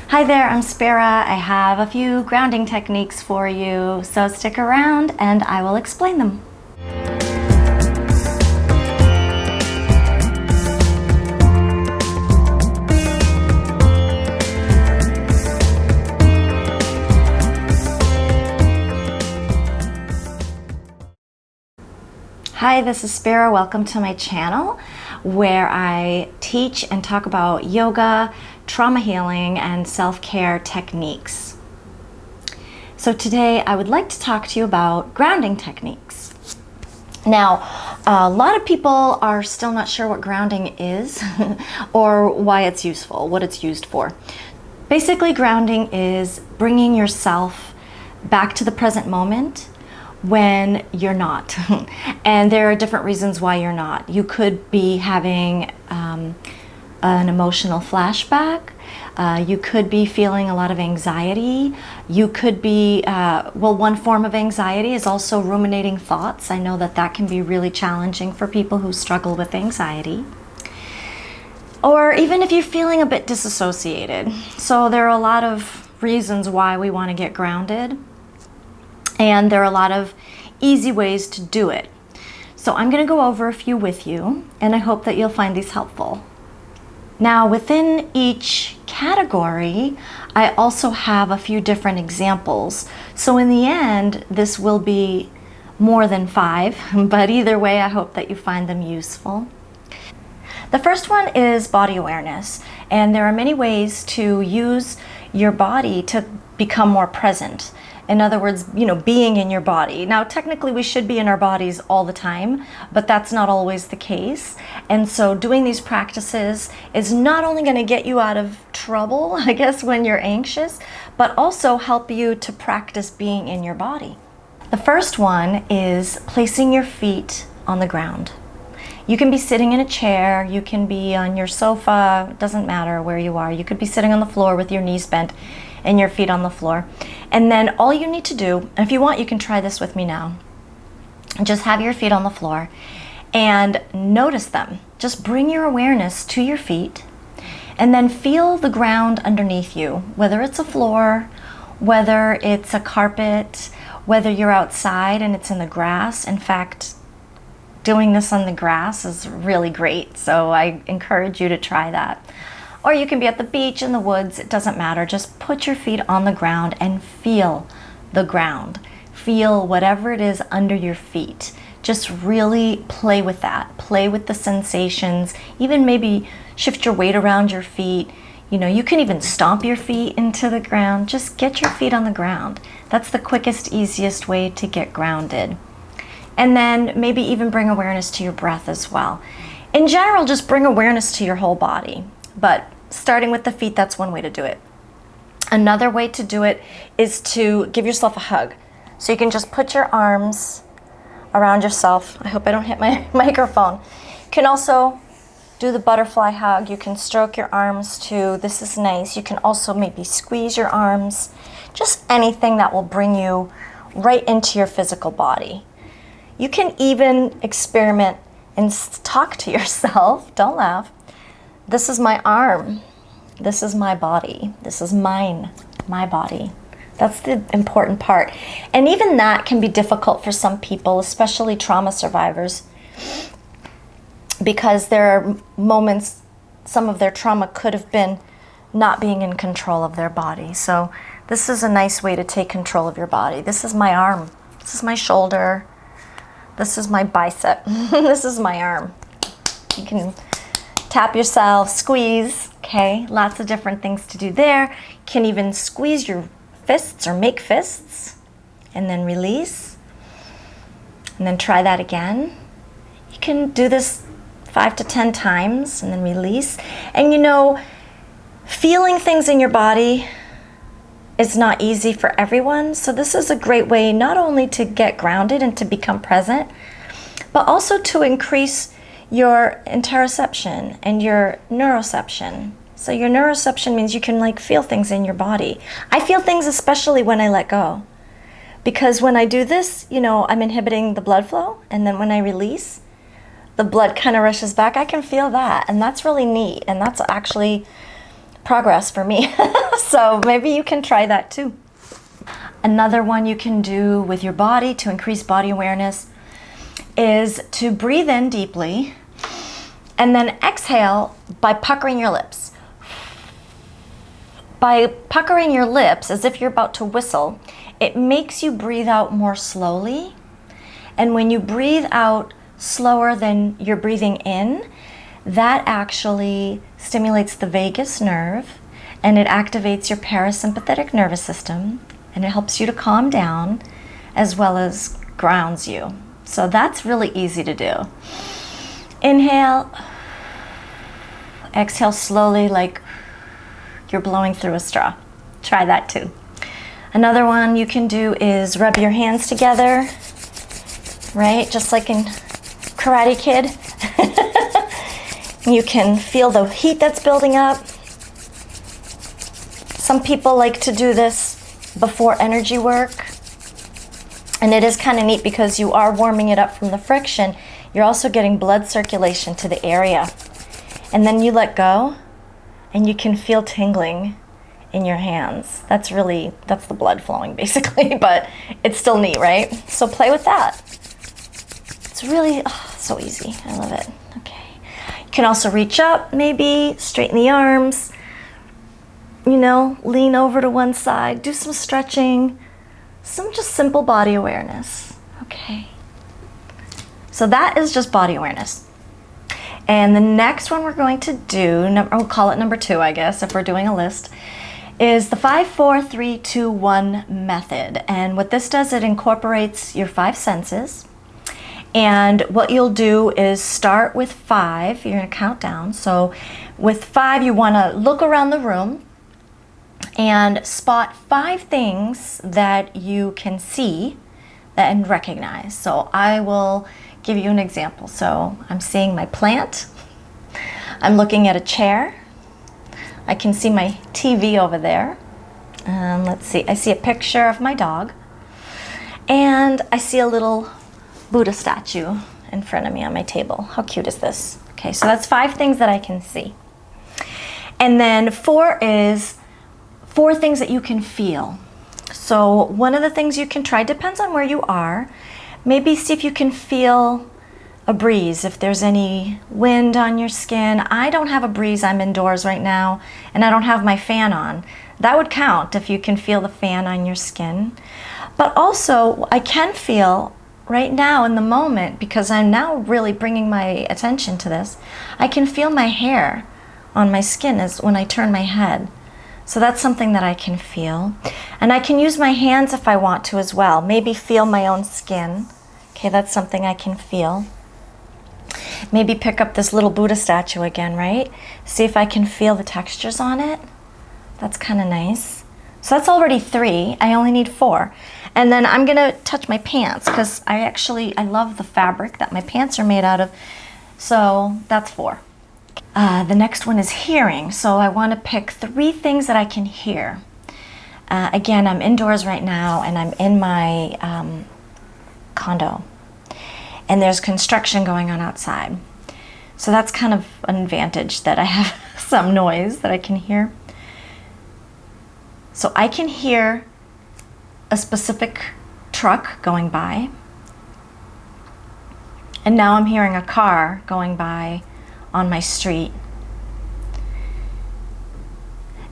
Hi there, I'm Spira. I have a few grounding techniques for you, so stick around and I will explain them. Hi, this is Spira. Welcome to my channel where I teach and talk about yoga, trauma healing, and self-care techniques. So today I would like to talk to you about grounding techniques. Now, a lot of people are still not sure what grounding is or why it's useful, what it's used for. Basically, grounding is bringing yourself back to the present moment when you're not. And there are different reasons why you're not. You could be having an emotional flashback. You could be feeling a lot of anxiety. You could be, one form of anxiety is also ruminating thoughts. I know that that can be really challenging for people who struggle with anxiety. Or even if you're feeling a bit disassociated. So there are a lot of reasons why we want to get grounded. And there are a lot of easy ways to do it. So I'm going to go over a few with you, and I hope that you'll find these helpful. Now, within each category, I also have a few different examples. So in the end, this will be more than 5, but either way, I hope that you find them useful. The first one is body awareness, and there are many ways to use your body to become more present. In other words, being in your body. Now, technically, we should be in our bodies all the time, but that's not always the case. And so doing these practices is not only going to get you out of trouble, I guess, when you're anxious, but also help you to practice being in your body. The first one is placing your feet on the ground. You can be sitting in a chair, you can be on your sofa, it doesn't matter where you are. You could be sitting on the floor with your knees bent and your feet on the floor. And then all you need to do, and if you want, you can try this with me now. Just have your feet on the floor and notice them. Just bring your awareness to your feet and then feel the ground underneath you, whether it's a floor, whether it's a carpet, whether you're outside and it's in the grass. In fact, doing this on the grass is really great, so I encourage you to try that. Or you can be at the beach, in the woods, it doesn't matter. Just put your feet on the ground and feel the ground. Feel whatever it is under your feet. Just really play with that. Play with the sensations. Even maybe shift your weight around your feet. You can even stomp your feet into the ground. Just get your feet on the ground. That's the quickest, easiest way to get grounded. And then maybe even bring awareness to your breath as well. In general, just bring awareness to your whole body. But starting with the feet, that's one way to do it. Another way to do it is to give yourself a hug. So you can just put your arms around yourself. I hope I don't hit my microphone. You can also do the butterfly hug. You can stroke your arms too. This is nice. You can also maybe squeeze your arms. Just anything that will bring you right into your physical body. You can even experiment and talk to yourself. Don't laugh. This is my arm. This is my body. This is mine, my body. That's the important part. And even that can be difficult for some people, especially trauma survivors, because there are moments, some of their trauma could have been not being in control of their body. So this is a nice way to take control of your body. This is my arm. This is my shoulder. This is my bicep. This is my arm. You can tap yourself, squeeze, okay? Lots of different things to do there. You can even squeeze your fists or make fists and then release. And then try that again. You can do this 5 to 10 times and then release. And feeling things in your body is not easy for everyone. So this is a great way not only to get grounded and to become present, but also to increase your interoception and your neuroception. So your neuroception means you can feel things in your body. I feel things especially when I let go. Because when I do this, I'm inhibiting the blood flow, and then when I release, the blood kind of rushes back. I can feel that, and that's really neat, and that's actually progress for me. So maybe you can try that too. Another one you can do with your body to increase body awareness is to breathe in deeply and then exhale by puckering your lips. By puckering your lips as if you're about to whistle, it makes you breathe out more slowly. And when you breathe out slower than you're breathing in, that actually stimulates the vagus nerve and it activates your parasympathetic nervous system and it helps you to calm down as well as grounds you. So that's really easy to do. Inhale, exhale slowly like you're blowing through a straw. Try that too. Another one you can do is rub your hands together, right? Just like in Karate Kid. You can feel the heat that's building up. Some people like to do this before energy work. And it is kind of neat because you are warming it up from the friction. You're also getting blood circulation to the area. And then you let go and you can feel tingling in your hands. That's the blood flowing basically, but it's still neat, right? So play with that. It's really so easy. I love it. Okay. You can also reach up, maybe straighten the arms, lean over to one side, do some stretching, some just simple body awareness. Okay. So that is just body awareness. And the next one we're going to do, we'll call it number 2, I guess, if we're doing a list, is the 5, 4, 3, 2, 1 method. And what this does, it incorporates your 5 senses. And what you'll do is start with 5. You're going to count down. So with 5, you want to look around the room and spot 5 things that you can see and recognize. So I will give you an example. So I'm seeing my plant. I'm looking at a chair. I can see my TV over there. Let's see, I see a picture of my dog. And I see a little Buddha statue in front of me on my table. How cute is this? Okay, so that's 5 things that I can see. And then 4 is 4 things that you can feel. So one of the things you can try, depends on where you are, maybe see if you can feel a breeze, if there's any wind on your skin. I don't have a breeze, I'm indoors right now, and I don't have my fan on. That would count if you can feel the fan on your skin. But also, I can feel right now in the moment, because I'm now really bringing my attention to this, I can feel my hair on my skin as when I turn my head. So that's something that I can feel. And I can use my hands if I want to as well. Maybe feel my own skin. Okay, that's something I can feel. Maybe pick up this little Buddha statue again, right? See if I can feel the textures on it. That's kind of nice. So that's already 3. I only need 4. And then I'm gonna touch my pants because I love the fabric that my pants are made out of. So that's 4. The next one is hearing. So I want to pick 3 things that I can hear. Again, I'm indoors right now and I'm in my condo. And there's construction going on outside. So that's kind of an advantage that I have some noise that I can hear. So I can hear a specific truck going by. And now I'm hearing a car going by on my street.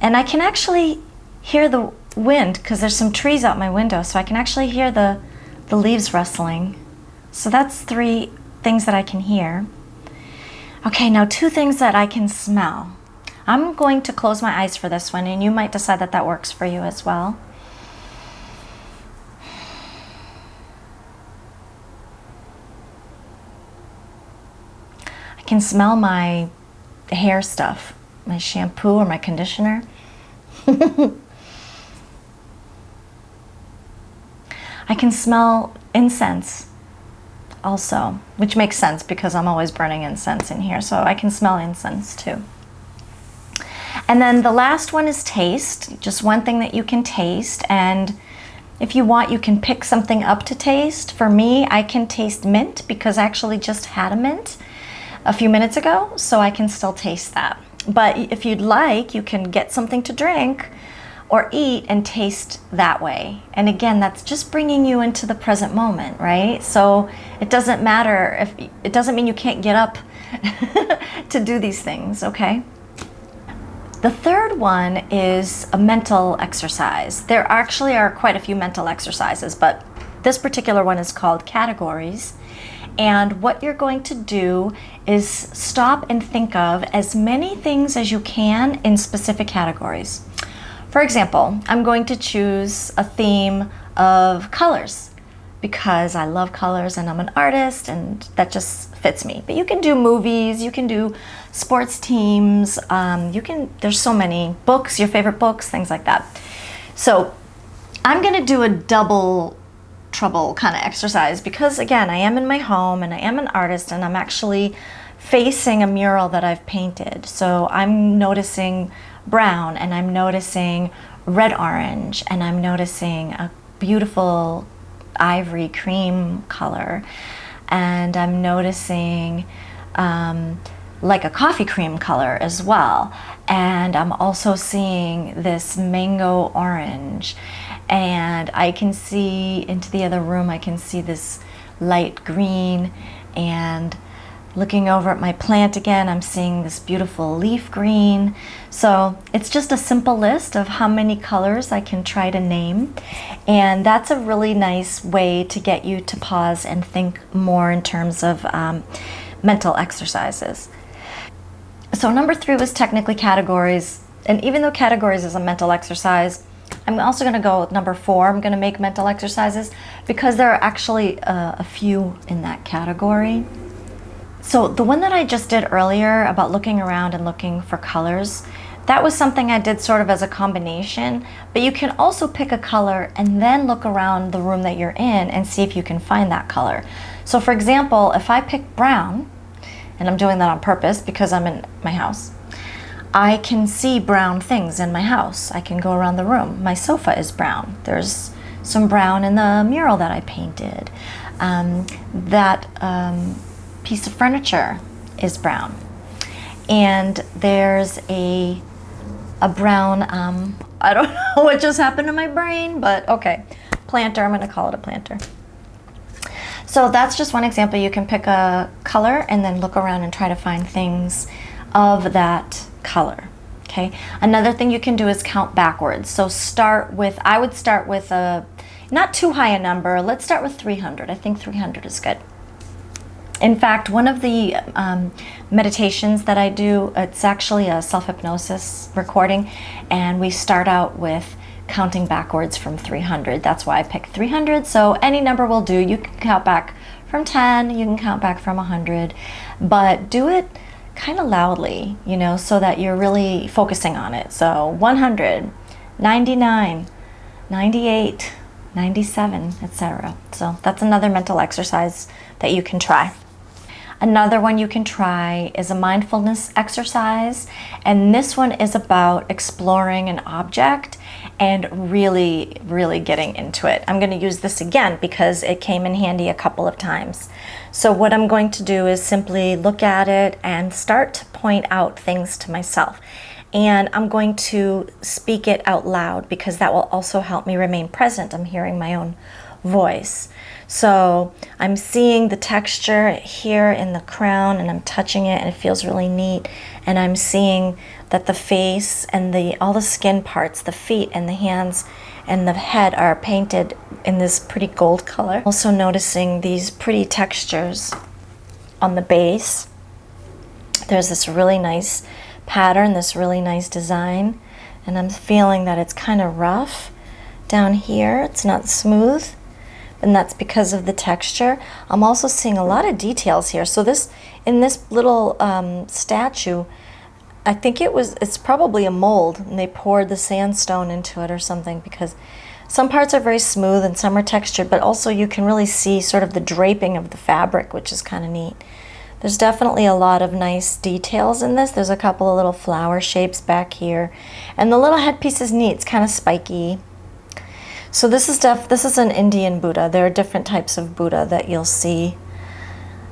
And I can actually hear the wind because there's some trees out my window, so I can actually hear the leaves rustling. So that's 3 things that I can hear. Okay, now 2 things that I can smell. I'm going to close my eyes for this one, and you might decide that that works for you as well. I can smell my hair stuff, my shampoo or my conditioner. I can smell incense also, which makes sense because I'm always burning incense in here, so I can smell incense too. And then the last one is taste, just one thing that you can taste, and if you want, you can pick something up to taste. For me, I can taste mint because I actually just had a mint a few minutes ago, so I can still taste that. But if you'd like, you can get something to drink or eat and taste that way. And again, that's just bringing you into the present moment, right? So it doesn't matter if, it doesn't mean you can't get up to do these things, okay? The third one is a mental exercise. There actually are quite a few mental exercises, but this particular one is called categories. And what you're going to do is stop and think of as many things as you can in specific categories. For example, I'm going to choose a theme of colors because I love colors and I'm an artist and that just fits me. But you can do movies, you can do sports teams, there's so many books, your favorite books, things like that. So I'm gonna do a double trouble kind of exercise because again, I am in my home and I am an artist and I'm actually facing a mural that I've painted. So I'm noticing brown and I'm noticing red orange and I'm noticing a beautiful ivory cream color and I'm noticing like a coffee cream color as well, and I'm also seeing this mango orange, and I can see into the other room, I can see this light green, and looking over at my plant again, I'm seeing this beautiful leaf green. So it's just a simple list of how many colors I can try to name. And that's a really nice way to get you to pause and think more in terms of mental exercises. So number 3 was technically categories. And even though categories is a mental exercise, I'm also going to go with number 4. I'm going to make mental exercises because there are actually a few in that category. So the one that I just did earlier about looking around and looking for colors, that was something I did sort of as a combination, but you can also pick a color and then look around the room that you're in and see if you can find that color. So for example, if I pick brown, and I'm doing that on purpose because I'm in my house, I can see brown things in my house. I can go around the room. My sofa is brown. There's some brown in the mural that I painted. Piece of furniture is brown, and there's a brown I don't know what just happened to my brain, but okay, planter. I'm going to call it a planter. So that's just one example. You can pick a color and then look around and try to find things of that color. Okay. Another thing you can do is count backwards. So I would start with not too high a number. Let's start with 300. I think 300 is good. In fact, one of the meditations that I do, it's actually a self-hypnosis recording, and we start out with counting backwards from 300. That's why I picked 300. So any number will do. You can count back from 10, you can count back from 100, but do it kind of loudly, so that you're really focusing on it. So 100, 99, 98, 97, etc. So that's another mental exercise that you can try. Another one you can try is a mindfulness exercise, and this one is about exploring an object and really, really getting into it. I'm going to use this again because it came in handy a couple of times. So what I'm going to do is simply look at it and start to point out things to myself. And I'm going to speak it out loud because that will also help me remain present. I'm hearing my own voice. So I'm seeing the texture here in the crown and I'm touching it and it feels really neat. And I'm seeing that the face and all the skin parts, the feet and the hands and the head are painted in this pretty gold color. Also noticing these pretty textures on the base. There's this really nice pattern, this really nice design, and I'm feeling that it's kind of rough down here. It's not smooth, and that's because of the texture. I'm also seeing a lot of details here. So in this little statue, I think it's probably a mold, and they poured the sandstone into it or something, because some parts are very smooth and some are textured, but also you can really see sort of the draping of the fabric, which is kind of neat. There's definitely a lot of nice details in this. There's a couple of little flower shapes back here. And the little headpiece is neat. It's kind of spiky. So this is an Indian Buddha. There are different types of Buddha that you'll see.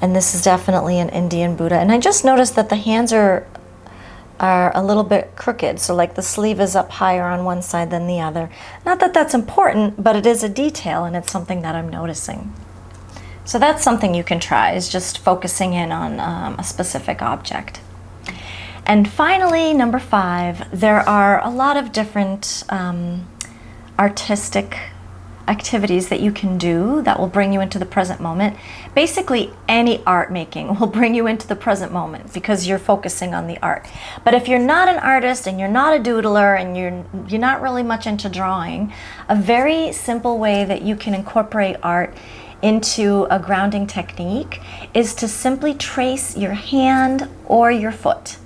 And this is definitely an Indian Buddha. And I just noticed that the hands are are a little bit crooked. So like the sleeve is up higher on one side than the other. Not that that's important, but it is a detail and it's something that I'm noticing. So that's something you can try, is just focusing in on a specific object. And finally, number 5, there are a lot of different artistic activities that you can do that will bring you into the present moment. Basically, any art making will bring you into the present moment because you're focusing on the art. But if you're not an artist and you're not a doodler and you're not really much into drawing, a very simple way that you can incorporate art into a grounding technique is to simply trace your hand or your foot.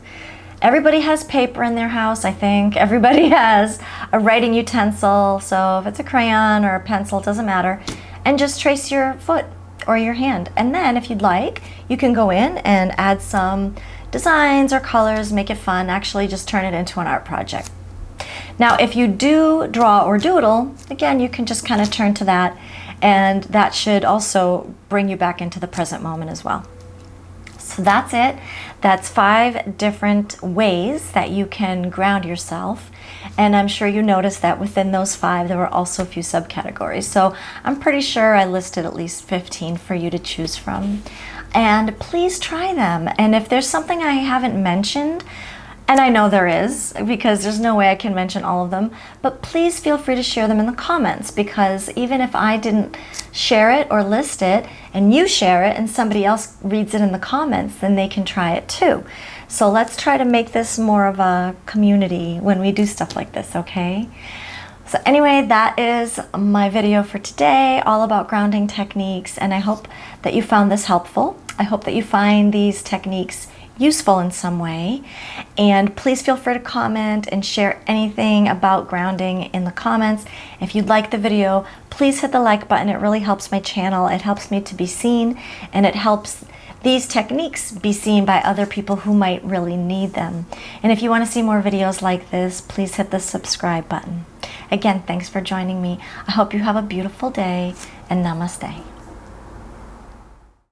Everybody has paper in their house, I think. Everybody has a writing utensil, so if it's a crayon or a pencil, it doesn't matter. And just trace your foot or your hand. And then if you'd like, you can go in and add some designs or colors, make it fun, actually just turn it into an art project. Now, if you do draw or doodle, again, you can just kind of turn to that, and that should also bring you back into the present moment as well. So that's it. That's 5 different ways that you can ground yourself. And I'm sure you noticed that within those 5, there were also a few subcategories. So I'm pretty sure I listed at least 15 for you to choose from. And please try them. And if there's something I haven't mentioned, and I know there is, because there's no way I can mention all of them, but please feel free to share them in the comments, because even if I didn't share it or list it, and you share it and somebody else reads it in the comments, then they can try it too. So let's try to make this more of a community when we do stuff like this, okay? So anyway, that is my video for today, all about grounding techniques, and I hope that you found this helpful. I hope that you find these techniques useful in some way, and please feel free to comment and share anything about grounding in the comments. If you'd like the video, please hit the like button. It really helps my channel. It helps me to be seen, and it helps these techniques be seen by other people who might really need them. And if you want to see more videos like this, please hit the subscribe button. Again, thanks for joining me. I hope you have a beautiful day, and namaste.